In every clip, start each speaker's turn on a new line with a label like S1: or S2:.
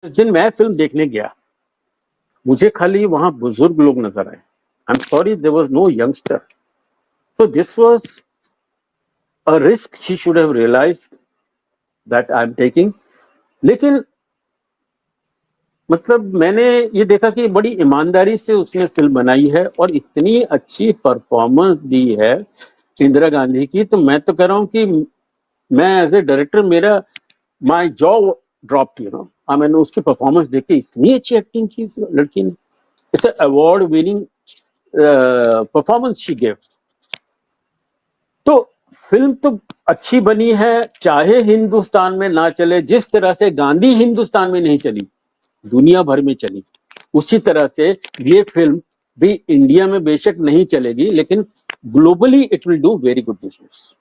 S1: उस दिन मैं फिल्म देखने गया, मुझे खाली वहां बुजुर्ग लोग नजर आए। I am sorry, there was no youngster. So this was a risk she should have realised that I am taking. लेकिन मतलब मैंने ये देखा कि बड़ी ईमानदारी से उसने फिल्म बनाई है और इतनी अच्छी परफॉर्मेंस दी है इंदिरा गांधी की। तो मैं तो कह रहा हूँ कि मैं एज ए डायरेक्टर, मेरा माय जॉ ड्रॉप, मैंने उसकी परफॉर्मेंस देखी, इतनी अच्छी एक्टिंग की उस लड़की ने। It's award winning performance she gave. तो फिल्म तो अच्छी बनी है, चाहे हिंदुस्तान में ना चले, जिस तरह से गांधी हिंदुस्तान में नहीं चली, दुनिया भर में चली, उसी तरह से ये फिल्म भी इंडिया में बेशक नहीं चलेगी, लेकिन globally it will do very good business.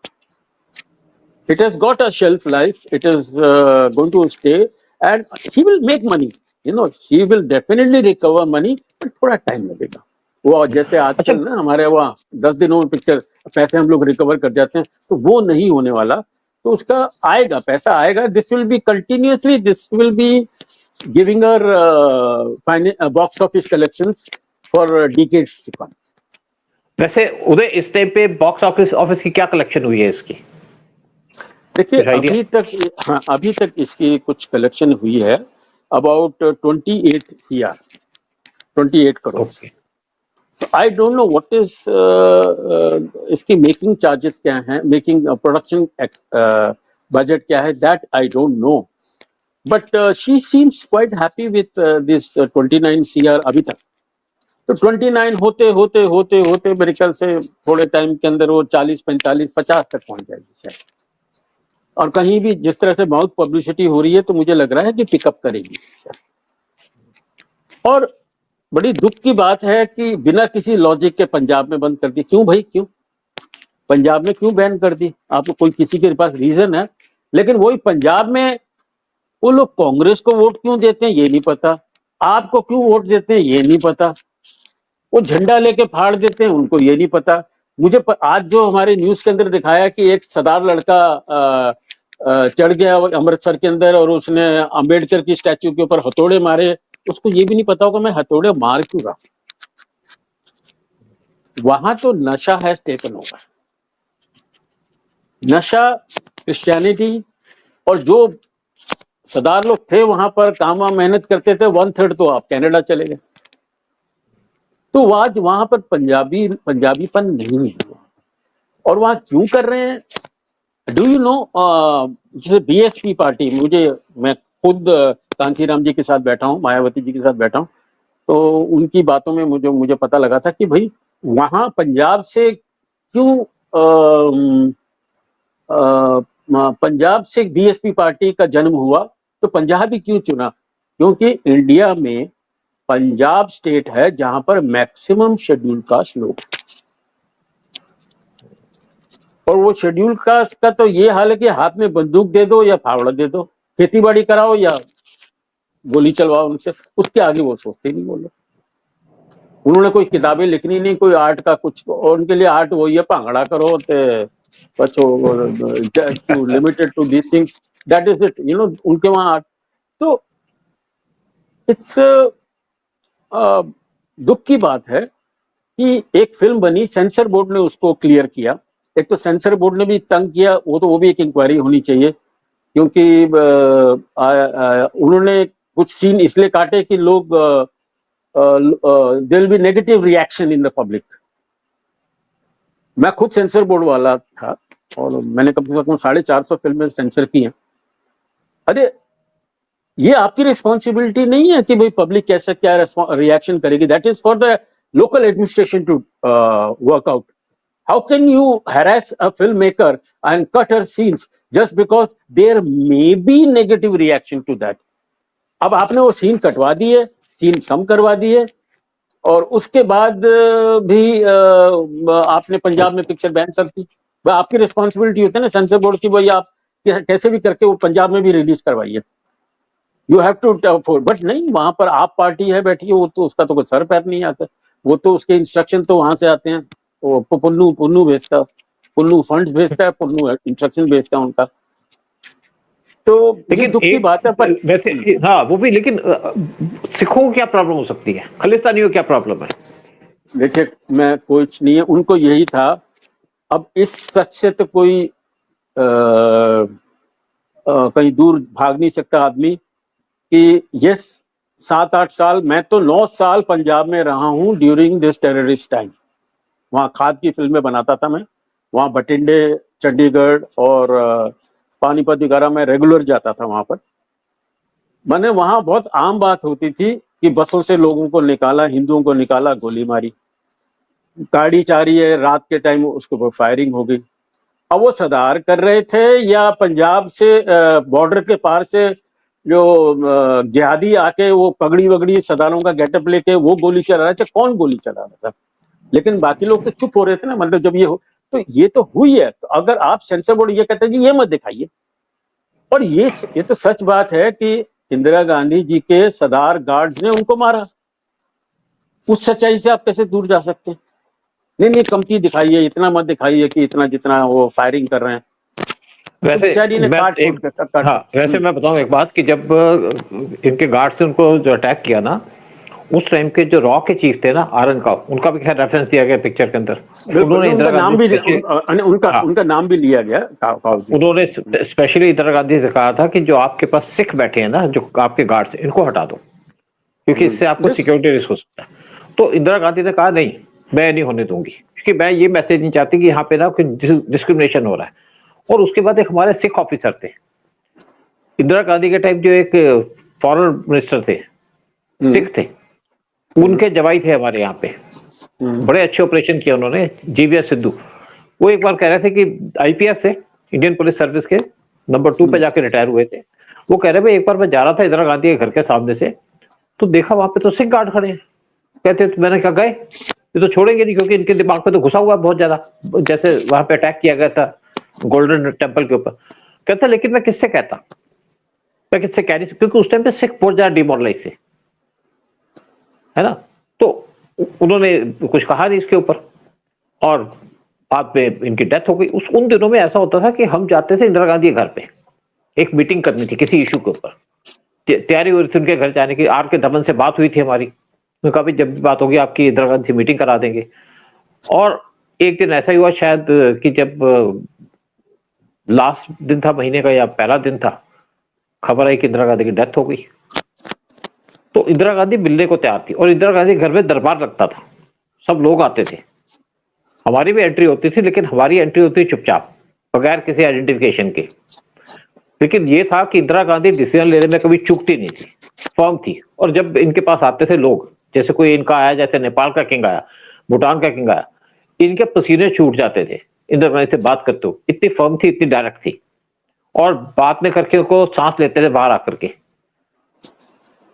S1: It has got a shelf life. It is going to stay, and he will make money. She will definitely recover money, but थोड़ा time लगेगा। वो जैसे
S2: अच्छा,
S1: आजकल ना हमारे वहाँ 10 दिनों में पिक्चर पैसे हम लोग रिकवर कर जाते हैं, तो वो नहीं होने वाला। तो उसका आएगा, पैसा आएगा। This will be continuously, this will be giving uh box office collections for decades to come.
S2: वैसे उदय, इस टाइम पे बॉक्स ऑफिस ऑफिस की क्या कलेक्शन हुई है इसकी?
S1: देखिए,
S2: कुछ आइडिया?
S1: अभी तक इसकी कुछ कलेक्शन हुई है about 28 crore.
S2: Okay.
S1: I don't know what is इसकी मेकिंग चार्जेस क्या हैं, मेकिंग प्रोडक्शन बजट क्या है, that I don't know. But she seems quite happy with this 29 CR अभी तक। तो 29 होते होते होते होते मेरे ख्याल से थोड़े टाइम के अंदर वो 40, 45, 50 तक पहुंच जाएगी शायद। और कहीं भी जिस तरह से बहुत पब्लिसिटी हो रही है, तो मुझे लग रहा है कि पिकअप करेगी। और बड़ी दुख की बात है कि बिना किसी लॉजिक के पंजाब में बंद कर दी। क्यों भाई, क्यों पंजाब में क्यों बैन कर दी? आपको कोई किसी के पास रीजन है? लेकिन वही पंजाब में वो लोग कांग्रेस को वोट क्यों देते हैं ये नहीं पता, आपको क्यों वोट देते हैं ये नहीं पता, वो झंडा लेके फाड़ देते हैं उनको ये नहीं पता। आज जो हमारे न्यूज के अंदर दिखाया कि एक सरदार लड़का चढ़ गया अमृतसर के अंदर और उसने अंबेडकर की स्टैच्यू के ऊपर हथौड़े मारे, उसको ये भी नहीं पता होगा मैं हथौड़े मार क्यों रहा। वहां तो नशा हैज टेकन ओवर, नशा, क्रिश्चियनिटी। और जो सरदार लोग थे वहां पर, काम मेहनत करते थे, 1/3 तो आप कनाडा चले गए। तो आज वहां पर पंजाबीपन नहीं है। और वहां क्यों कर रहे हैं? डू यू नो, जैसे बीएसपी पार्टी, मैं खुद कांतीराम जी के साथ बैठा हूँ, मायावती जी के साथ बैठा हूँ, तो उनकी बातों में मुझे पता लगा था कि भाई वहां पंजाब से क्यों पंजाब से बीएसपी पार्टी का जन्म हुआ, तो पंजाब ही क्यों चुना? क्योंकि इंडिया में पंजाब स्टेट है जहां पर मैक्सिमम शेड्यूल कास्ट लोग, और वो शेड्यूल कास्ट का तो ये हाल है कि हाथ में बंदूक दे दो या फावड़ा दे दो, खेती बाड़ी कराओ या गोली चलवाओ उनसे, उसके आगे वो सोचते नहीं। बोलो, उन्होंने कोई किताबें लिखनी नहीं, कोई आर्ट का कुछ, और उनके लिए आर्ट वही है, भांगड़ा करो to limited to these things, that is it, उनके वहां आर्ट। तो इट्स दुख की बात है कि एक फिल्म बनी, सेंसर बोर्ड ने उसको क्लियर किया। एक तो सेंसर बोर्ड ने भी तंग किया, वो भी एक इंक्वायरी होनी चाहिए, क्योंकि उन्होंने कुछ सीन इसलिए काटे कि लोग there will be negative reaction in the public. मैं खुद सेंसर बोर्ड वाला था और मैंने कम से कम 450 फिल्में सेंसर की हैं। अरे ये आपकी रिस्पॉन्सिबिलिटी नहीं है कि भाई पब्लिक कैसा क्या रिएक्शन करेगी, that is for the local administration to work out. How can you harass a filmmaker and cut her scenes just because there may be negative reaction to that? अब आपने वो सीन कटवा दिए, scene कम करवा दिए, और उसके बाद भी आपने पंजाब में पिक्चर बैन कर दी। आपकी रिस्पॉन्सिबिलिटी होती है ना सेंसर बोर्ड की, भाई आप कैसे भी करके वो पंजाब में भी रिलीज करवाइए, you have to afford. But नहीं, वहां पर आप पार्टी है बैठी है, वो तो उसका तो कोई सर पैर नहीं आता, वो तो उसके इंस्ट्रक्शन तो वहां से आते हैं, वो पुन्नू भेजता, पुन्नू फंड्स भेजता है, पुन्नू इंस्ट्रक्शन भेजता है उनका। तो ये
S2: लेकिन
S1: दुख की
S2: एक
S1: बात है, पर
S2: वैसे हाँ वो भी, लेकिन सिखों को क्या प्रॉब्लम हो सकती है, खालिस्तानियों को क्या प्रॉब्लम है?
S1: देखिए, मैं कुछ नहीं है, उनको यही था। अब इस सच से तो कोई कहीं दूर भाग नहीं सकता आदमी कि ये 7-8 साल, मैं तो 9 साल पंजाब में रहा हूं ड्यूरिंग दिस टेररिस्ट टाइम। वहां खाद की फिल्में बनाता था मैं, वहां बठिंडे, चंडीगढ़ और पानीपत वगैरह में रेगुलर जाता था वहां पर। मैंने वहां बहुत आम बात होती थी कि बसों से लोगों को निकाला, हिंदुओं को निकाला, गोली मारी, गाड़ी जा रही है रात के टाइम उसके ऊपर फायरिंग हो गई। अब वो सरदार कर रहे थे या पंजाब से बॉर्डर के पार से जो जिहादी आके वो पगड़ी वगड़ी सरदारों का गेटअप लेके वो गोली चला रहे थे, कौन गोली चला रहा था? लेकिन बाकी लोग तो चुप हो रहे थे ना, मतलब जब ये हो तो ये तो हुई है। तो अगर आप सेंसर बोर्ड ये कहते हैं कि ये मत दिखाइए, और ये तो सच बात है कि इंदिरा गांधी जी के सरदार गार्ड्स ने उनको मारा। उस सच्चाई से आप कैसे दूर जा सकते हैं? नहीं नहीं, कमती दिखाइए, इतना मत दिखाइए कि इतना जितना वो फायरिंग कर रहे हैं। तो
S2: वैसे
S1: बेचारी ने
S2: मैं
S1: काट
S2: एक
S1: कूट कर काट।
S2: हाँ वैसे मैं बताऊं एक बात कि जब इनके गार्ड से उनको जो अटैक किया ना, उस टाइम के जो रॉ के चीफ थे ना आरन का, उनका भी खैर रेफरेंस दिया गया पिक्चर के अंदर।
S1: बिल्कुल,
S2: उन्होंने इंदिरा
S1: उनका
S2: गांधी
S1: नाम भी
S2: स्पेशली
S1: उनका
S2: हाँ
S1: उनका नाम भी लिया गया काउजी।
S2: उन्होंने स्पेशली इंदिरा गांधी से कहा था कि जो आपके पास सिख बैठे हैं ना, जो आपके गार्ड्स इनको हटा दो, क्योंकि इससे आपको
S1: दिस
S2: सिक्योरिटी रिस्क हो सकता है। तो इंदिरा गांधी ने कहा नहीं, मैं नहीं होने दूंगी, क्योंकि मैं ये मैसेज नहीं चाहती कि यहाँ पे ना कोई डिस्क्रिमिनेशन हो रहा है। और उसके बाद एक हमारे सिख ऑफिसर थे इंदिरा गांधी के टाइम, जो एक फॉरेन मिनिस्टर थे, सिख थे, उनके जवाई थे हमारे यहाँ पे, बड़े अच्छे ऑपरेशन किए उन्होंने, जीवीएस सिद्धू। वो एक बार कह रहे थे कि आईपीएस से, इंडियन पुलिस सर्विस के नंबर 2 पे जाके रिटायर हुए थे। वो कह रहे भाई एक बार मैं जा रहा था इंदिरा गांधी के घर के सामने से, तो देखा वहां पे तो सिख गार्ड खड़े हैं। कहते तो मैंने कहा गए, ये तो छोड़ेंगे नहीं, क्योंकि इनके दिमाग पे तो घुसा हुआ है बहुत ज्यादा, जैसे वहां पे अटैक किया गया था गोल्डन टेम्पल के ऊपर। कहता लेकिन मैं किससे कहता, मैं किससे कह नहीं सकता, क्योंकि उस टाइम पे सिख बहुत ज्यादा डिमोरलाइज थे, है ना। तो उन्होंने कुछ कहा नहीं इसके ऊपर, और बाद में इनकी डेथ हो गई। उन दिनों में ऐसा होता था कि हम जाते थे इंदिरा गांधी के घर पे, एक मीटिंग करनी थी किसी इशू के ऊपर, तैयारी हो रही थी उनके घर जाने की। आर के दमन से बात हुई थी हमारी, उन्होंने कहा भाई जब भी बात होगी आपकी इंदिरा गांधी से मीटिंग करा देंगे। और एक दिन ऐसा ही हुआ शायद कि जब लास्ट दिन था महीने का या पहला दिन था, खबर आई कि इंदिरा गांधी की डेथ हो गई। तो इंदिरा गांधी मिलने को तैयार थी, और इंदिरा गांधी घर में दरबार लगता था, सब लोग आते थे, हमारी भी एंट्री होती थी, लेकिन हमारी एंट्री होती चुपचाप, बगैर किसी आइडेंटिफिकेशन के। लेकिन ये था कि इंदिरा गांधी डिसीजन लेने में कभी चूकती नहीं थी, फर्म थी। और जब इनके पास आते थे लोग, जैसे कोई इनका आया, जैसे नेपाल का किंग आया, भूटान का किंग आया, इनके पसीने छूट जाते थे इंदिरा गांधी से बात करते हो, इतनी फर्म थी, इतनी डायरेक्ट थी, और बात में करके उनको सांस लेते थे बाहर आकर के।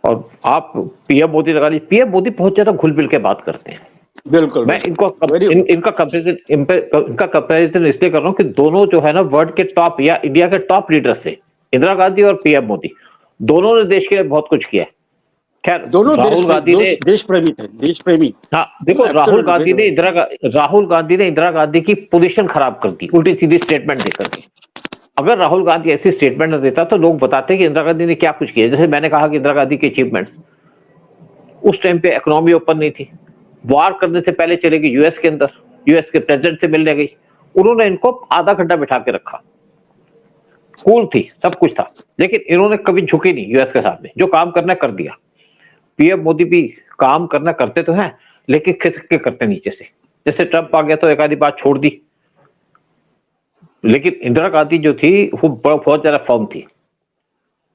S2: और आप पीएम मोदी लगा लीजिए, पीएम मोदी बहुत ज्यादा घुल मिल के बात करते हैं।
S1: बिल्कुल
S2: मैं इनको
S1: वेरी
S2: इनका कंपैरिजन इसलिए कर रहा हूं कि दोनों जो है ना वर्ल्ड के टॉप या इंडिया के टॉप लीडर्स थे, इंदिरा गांधी और पीएम मोदी, दोनों ने देश के लिए बहुत कुछ किया है। खैर
S1: दोनों
S2: राहुल गांधी ने,
S1: देश प्रेमी थे, देश प्रेमी।
S2: हाँ देखो, राहुल गांधी ने इंदिरा गांधी की पोजीशन खराब कर दी उल्टी सीधी स्टेटमेंट देकर के। अगर राहुल गांधी ऐसी स्टेटमेंट न देता तो लोग बताते कि इंदिरा गांधी ने क्या कुछ किया। जैसे मैंने कहा कि इंदिरा गांधी के अचीवमेंट्स, उस टाइम पे इकोनॉमी ओपन नहीं थी, वार करने से पहले चले गई यूएस के अंदर, यूएस के प्रेसिडेंट से मिलने गई, उन्होंने इनको आधा घंटा बिठा के रखा, कूल थी, सब कुछ था, लेकिन इन्होंने कभी झुकी नहीं यूएस के सामने, जो काम करना कर दिया। पीएम मोदी भी काम करना करते तो हैं, लेकिन खिसक के करते नीचे से। जैसे ट्रंप आ गया तो एक आधी बात छोड़ दी, लेकिन इंदिरा गांधी जो थी वो बहुत ज्यादा फर्म थी।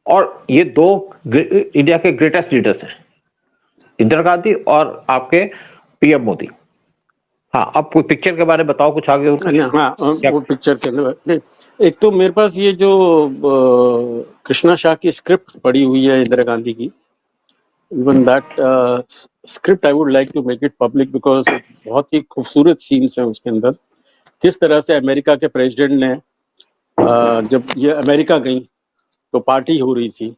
S2: और ये दो इंडिया के ग्रेटेस्ट लीडर्स हैं, इंदिरा गांधी और आपके पीएम मोदी। हाँ, अब कोई पिक्चर के बारे में बताओ कुछ आगे और कुछ
S1: हाँ,
S2: क्या?
S1: वो पिक्चर के अंदर नहीं, एक तो मेरे पास ये जो कृष्णा शाह की स्क्रिप्ट पड़ी हुई है इंदिरा गांधी की, even that script I would like to make it public, because बहुत ही खूबसूरत सीन्स हैं उसके अंदर। किस तरह से अमेरिका के प्रेसिडेंट ने जब ये अमेरिका गई तो पार्टी हो रही थी,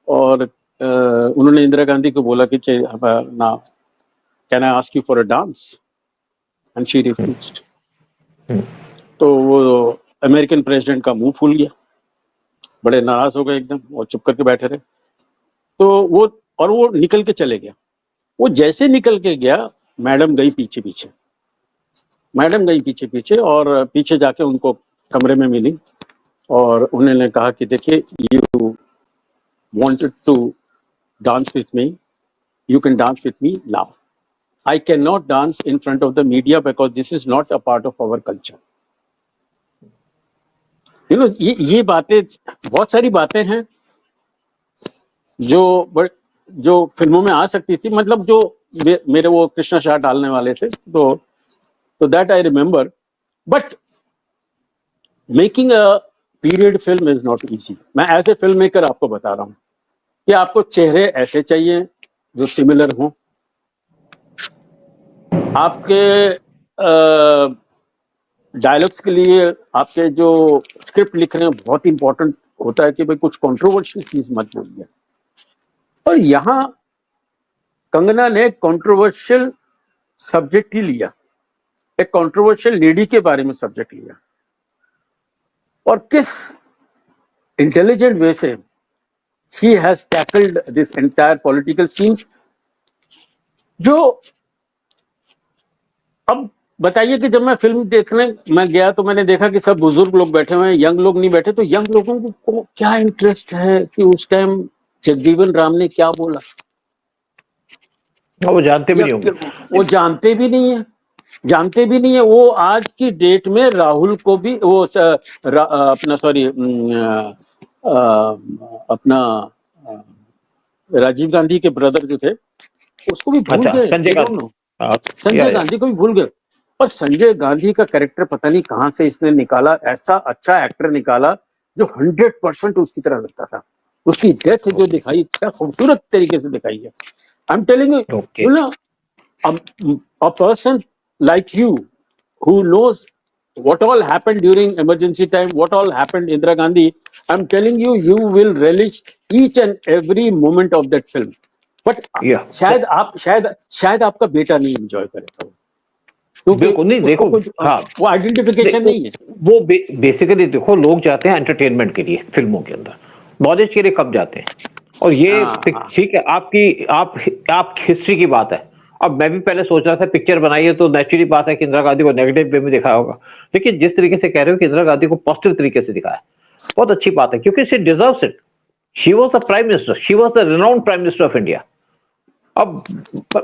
S1: और उन्होंने इंदिरा गांधी को बोला कि ना, can I ask you for a dance, and she refused. तो वो अमेरिकन प्रेसिडेंट का मुंह फूल गया, बड़े नाराज हो गए एकदम और चुप करके बैठे रहे। तो वो निकल के चले गया। वो जैसे निकल के गया, मैडम गई पीछे पीछे, मैडम गई पीछे पीछे और पीछे जाके उनको कमरे में मिली और उन्होंने कहा कि देखिए, you wanted to dance with me, you can dance with me now. I cannot dance in front of the media because this is not a part of our culture. You know, ये बातें, बहुत सारी बातें हैं जो फिल्मों में आ सकती थी, मतलब जो मेरे वो कृष्णा शाह डालने वाले थे, तो that I remember. But making a period film is not easy. मैं एज ए फिल्म मेकर आपको बता रहा हूँ कि आपको चेहरे ऐसे चाहिए जो सिमिलर हों, आपके डायलॉग्स के लिए आपके जो स्क्रिप्ट लिख रहे हैं, बहुत इंपॉर्टेंट होता है कि भाई कुछ कंट्रोवर्शियल चीज मत बोलिए। और यहाँ कंगना ने कंट्रोवर्शियल सब्जेक्ट ही लिया, एक कंट्रोवर्शियल लेडी के बारे में सब्जेक्ट लिया, और किस इंटेलिजेंट वे से he has tackled this entire political scenes. जो अब बताइए कि जब मैं फिल्म देखने मैं गया तो मैंने देखा कि सब बुजुर्ग लोग बैठे हुए हैं, यंग लोग नहीं बैठे। तो यंग लोगों को क्या इंटरेस्ट है कि उस टाइम जगजीवन राम ने क्या बोला,
S2: वो जानते भी नहीं होंगे।
S1: वो जानते भी नहीं है, जानते भी नहीं है। वो आज की डेट में राहुल को भी वो अपना सॉरी अपना राजीव गांधी के ब्रदर जो थे उसको भी भूल गए।
S2: संजय गांधी,
S1: संजय गांधी को भी भूल गए। और संजय गांधी का कैरेक्टर पता नहीं कहां से इसने निकाला, ऐसा अच्छा एक्टर निकाला जो 100% उसकी तरह लगता था। उसकी डेथ जो दिखाई, क्या खूबसूरत तरीके से दिखाई है। I am telling you, you know, a person like you who knows what all happened during emergency time, what all happened Indira Gandhi, I'm telling you, you will relish each and every moment of that film. But शायद आपका बेटा नहीं enjoy करेगा,
S2: बिल्कुल नहीं। देखो, हाँ,
S1: वो आइडेंटिफिकेशन नहीं है।
S2: वो बेसिकली देखो, लोग जाते हैं एंटरटेनमेंट के लिए फिल्मों के अंदर, नॉलेज के लिए कब जाते हैं। और ये ठीक है, आप हिस्ट्री की बात है। अब मैं भी पहले सोच रहा था पिक्चर बनाई है तो नेचुरली बात है कि इंदिरा गांधी को नेगेटिव वे में दिखाया होगा, लेकिन जिस तरीके से कह रहे हो कि इंदिरा गांधी को पॉजिटिव तरीके से दिखाया, बहुत अच्छी बात है, क्योंकि she deserves it. She was the prime minister, she was the renowned prime minister of India. अब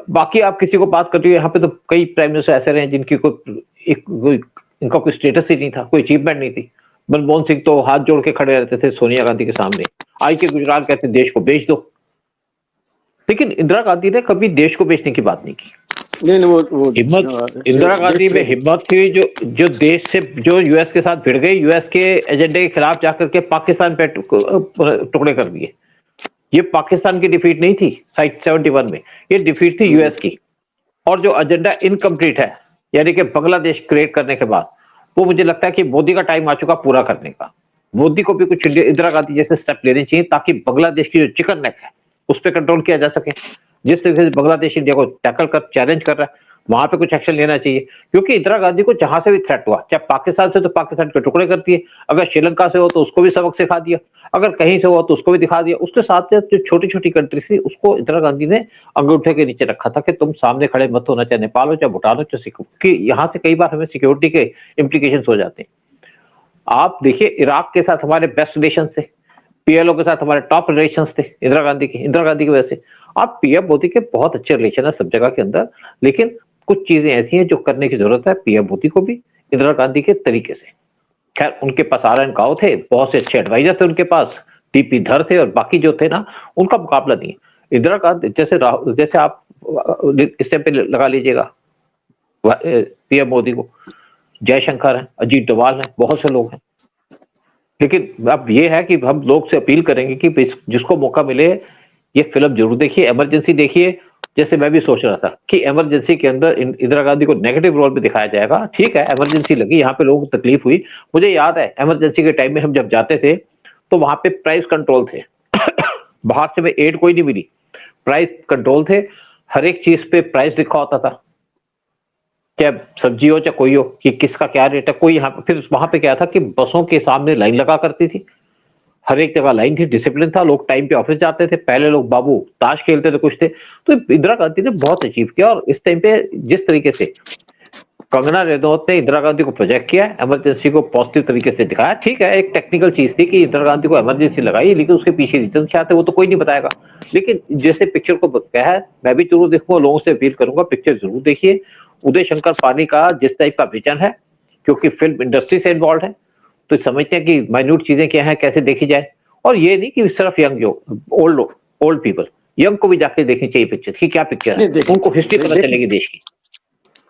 S2: बाकी आप किसी को बात करते हो, यहाँ पे तो कई प्राइम मिनिस्टर ऐसे रहे जिनकी इनका कोई स्टेटस ही नहीं था, कोई अचीवमेंट नहीं थी। मनमोहन सिंह तो हाथ जोड़ के खड़े रहते थे सोनिया गांधी के सामने, आई के गुजराल कहते देश को बेच दो। लेकिन इंदिरा गांधी ने कभी देश को बेचने की बात नहीं की।
S1: नहीं, वो
S2: हिम्मत इंदिरा गांधी में हिम्मत थी, जो देश से, जो यूएस के साथ भिड़ गई, यूएस के एजेंडे के खिलाफ जाकर के पाकिस्तान पे टुकड़े कर दिए। ये पाकिस्तान की डिफीट नहीं थी साइट 71 में, ये डिफीट थी यूएस की। और जो एजेंडा इनकम्प्लीट है, यानी कि बांग्लादेश क्रिएट करने के बाद, वो मुझे लगता है कि मोदी का टाइम आ चुका पूरा करने का। मोदी को भी कुछ इंदिरा गांधी जैसे स्टेप लेने चाहिए ताकि बांग्लादेश की जो चिकन नेक है उस पर कंट्रोल किया जा सके। जिस तरीके से बांग्लादेश इंडिया को टैकल कर चैलेंज कर रहा है, वहां पे कुछ एक्शन लेना चाहिए। क्योंकि इंदिरा गांधी को जहां से भी थ्रेट हुआ, चाहे पाकिस्तान से तो पाकिस्तान के टुकड़े करती है, अगर श्रीलंका से हो तो उसको भी सबक सिखा दिया, अगर कहीं से हुआ तो उसको भी दिखा दिया। उसके साथ जो छोटी छोटी कंट्री थी उसको इंदिरा गांधी ने अंगूठे के नीचे रखा था कि तुम सामने खड़े मत होना, चाहे नेपाल हो, चाहे भूटान हो, चाहे सिक्किम, कि यहाँ से कई बार हमें सिक्योरिटी के इम्प्लीकेशन हो जाते हैं। आप देखिए, इराक के साथ हमारे बेस्ट रिलेशन थे, पीएलओ के साथ हमारे टॉप रिलेशन थे इंदिरा गांधी की वजह से। आप पीएम मोदी के बहुत अच्छे रिलेशन है सब जगह के अंदर, लेकिन कुछ चीजें ऐसी हैं जो करने की जरूरत है पीएम मोदी को भी इंदिरा गांधी के तरीके से। खैर, उनके पास आर एन राव थे, बहुत से अच्छे एडवाइजर थे उनके पास, टीपी धर थे, और बाकी जो थे ना, उनका मुकाबला नहीं। इंदिरा गांधी जैसे आप इस टाइम पे लगा लीजिएगा पीएम मोदी को, जयशंकर है, अजीत डोभाल है, बहुत से लोग हैं। लेकिन अब ये है कि हम लोग से अपील करेंगे कि जिसको मौका मिले ये फिल्म जरूर देखिए, इमरजेंसी देखिए। जैसे मैं भी सोच रहा था कि इमरजेंसी के अंदर इंदिरा गांधी को नेगेटिव रोल में दिखाया जाएगा। ठीक है, इमरजेंसी लगी, यहाँ पे लोगों को तकलीफ हुई। मुझे याद है इमरजेंसी के टाइम में हम जब जाते थे तो वहां पे प्राइस कंट्रोल थे बाहर से में एड कोई नहीं मिली, प्राइस कंट्रोल थे, हर एक चीज पे प्राइस लिखा होता था, चाहे सब्जी हो चाहे कोई हो, कि किसका क्या रेट है। कोई यहाँ फिर वहां पे क्या था कि बसों के सामने लाइन लगा करती थी, हर एक जगह लाइन थी, डिसिप्लिन था, लोग टाइम पे ऑफिस जाते थे, पहले लोग बाबू ताश खेलते थे, कुछ थे। तो इंदिरा गांधी ने बहुत अचीव किया, और इस टाइम पे जिस तरीके से कंगना रनौत ने इंदिरा गांधी को प्रोजेक्ट किया, इमरजेंसी को पॉजिटिव तरीके से दिखाया। ठीक है, एक टेक्निकल चीज थी कि इंदिरा गांधी को इमरजेंसी लगाई, लेकिन उसके पीछे रीजन क्या थे वो तो कोई नहीं बताएगा। लेकिन जैसे पिक्चर को कहा है, मैं भी जरूर देखूंगा, लोगों से अपील करूंगा पिक्चर जरूर देखिए। उदय शंकर पानी का जिस टाइप का विजन है, क्योंकि फिल्म इंडस्ट्री से इन्वॉल्व है, तो समझते हैं कि माइन्यूट चीजें क्या है, कैसे देखी जाए। और ये नहीं कि सिर्फ यंग, जो ओल्ड पीपल, यंग को भी जाके देखनी चाहिए पिक्चर की, क्या पिक्चर है, उनको हिस्ट्री पता चलेगी देश की।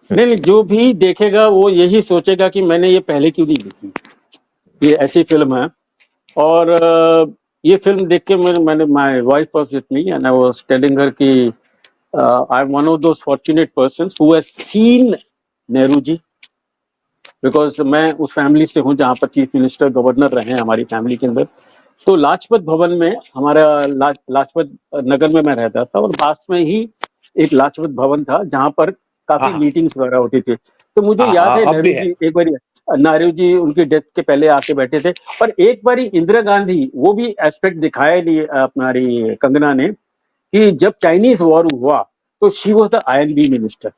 S1: नहीं, जो भी देखेगा वो यही सोचेगा कि मैंने ये पहले क्यों नहीं देखी, ये ऐसी फिल्म है। और ये फिल्म देख के मैंने my wife was with me and I was telling her कि I am one of those fortunate persons who has seen Nehru ji, because मैं उस फैमिली से हूँ जहाँ पर चीफ मिनिस्टर गवर्नर रहे हैं हमारी फैमिली के अंदर। तो लाजपत भवन में हमारा लाजपत नगर में मैं रहता था, और पास में ही एक लाजपत भवन था जहाँ पर काफी मीटिंग्स वगैरह होती थी। तो मुझे याद है नेहरू जी एक बार, नेहरू जी उनकी डेथ के पहले आके बैठे थे, और एक बार इंदिरा गांधी, वो भी एस्पेक्ट दिखाया नहीं हमारी कंगना ने, कि जब चाइनीज वॉर हुआ तो she was the INB minister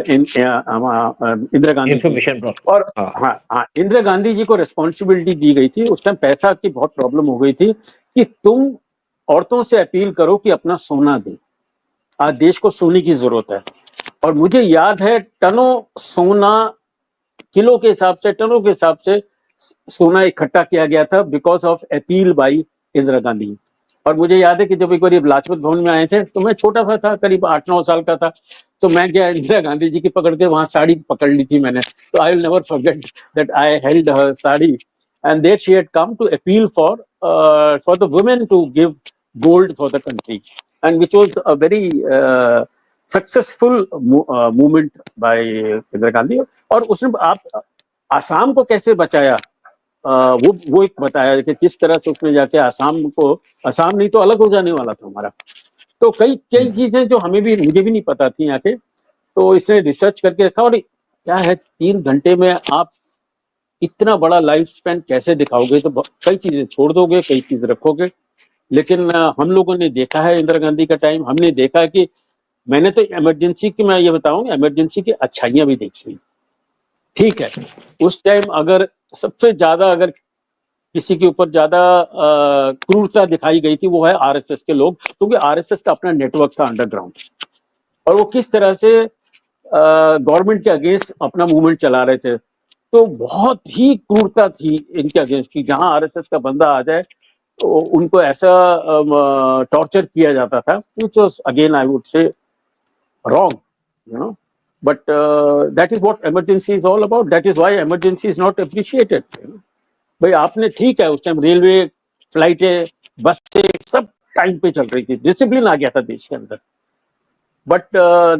S1: Indira Gandhi ji. और हाँ, इंदिरा गांधी जी को रिस्पॉन्सिबिलिटी दी गई थी उस टाइम, पैसा की बहुत प्रॉब्लम हो गई थी, कि तुम औरतों से अपील करो कि अपना सोना दे, आज देश को सोने की जरूरत है। और मुझे याद है टनों सोना, किलो के हिसाब से, टनों के हिसाब से सोना इकट्ठा किया गया था because of appeal by Indira Gandhi. और मुझे याद है कि जब एक बार लाजपत भवन में आए थे तो मैं छोटा सा था, करीब 8-9 साल का था, तो मैं गया इंदिरा गांधी जी की पकड़ के, वहां साड़ी पकड़ ली थी मैंने। तो I will never forget that I held her sari, and there she had come to appeal for the women to give gold for the country, and which was a very successful movement by Indira Gandhi. और उसने आप आसाम को कैसे बचाया, वो एक बताया कि किस तरह से उसने जाके आसाम नहीं तो अलग हो जाने वाला था हमारा। तो कई चीजें जो मुझे भी नहीं पता थी यहाँ के, तो इसने रिसर्च करके रखा। और क्या है, 3 घंटे में आप इतना बड़ा लाइफ स्पैन कैसे दिखाओगे, तो कई चीजें छोड़ दोगे, कई चीजें रखोगे। लेकिन हम लोगों ने देखा है इंदिरा गांधी का टाइम, हमने देखा है कि मैंने तो इमरजेंसी की, मैं ये बताऊं, इमरजेंसी की अच्छाइयां भी देखी। ठीक है, उस टाइम अगर सबसे ज्यादा अगर किसी के ऊपर ज्यादा क्रूरता दिखाई गई थी वो है आरएसएस के लोग, क्योंकि आरएसएस का अपना नेटवर्क था अंडरग्राउंड, और वो किस तरह से गवर्नमेंट के अगेंस्ट अपना मूवमेंट चला रहे थे। तो बहुत ही क्रूरता थी इनके अगेंस्ट की, जहां आरएसएस का बंदा आ जाए तो उनको ऐसा टॉर्चर किया जाता था, which was again I would say wrong, you know, but that is what emergency is all about. That is why emergency is not appreciated, you know? भाई आपने, ठीक है, उस टाइम रेलवे, फ्लाइटें, बसें सब टाइम पे चल रही थी, डिसिप्लिन आ गया था देश के अंदर, but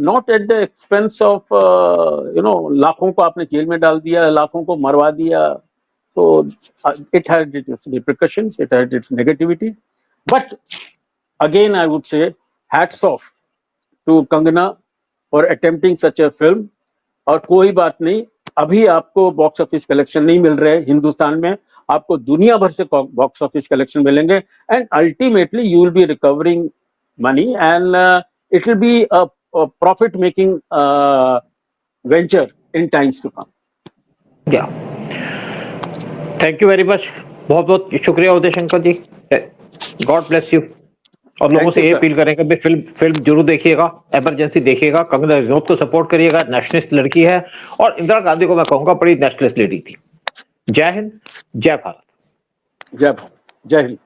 S1: not at the expense of लाखों को आपने जेल में डाल दिया, लाखों को मरवा दिया। So it had its repercussions, it had its negativity, but again I would say hats off to Kangana for attempting such a film. और कोई बात नहीं, अभी आपको बॉक्स ऑफिस कलेक्शन नहीं मिल रहे हिंदुस्तान में, आपको दुनिया भर से बॉक्स ऑफिस कलेक्शन मिलेंगे, and ultimately you will be recovering money, and it will be a profit making venture in times to come.
S2: Yeah thank you very much, बहुत बहुत शुक्रिया Uday Shankar ji, God bless you. और लोगों से ये अपील करेंगे भी फिल्म जरूर देखिएगा, इमरजेंसी देखिएगा, कंगना रनौत को सपोर्ट करिएगा, नेशनलिस्ट लड़की है, और इंदिरा गांधी को मैं कहूंगा बड़ी नेशनलिस्ट लेडी थी। जय हिंद, जय भारत।
S1: जय भारत, जय हिंद।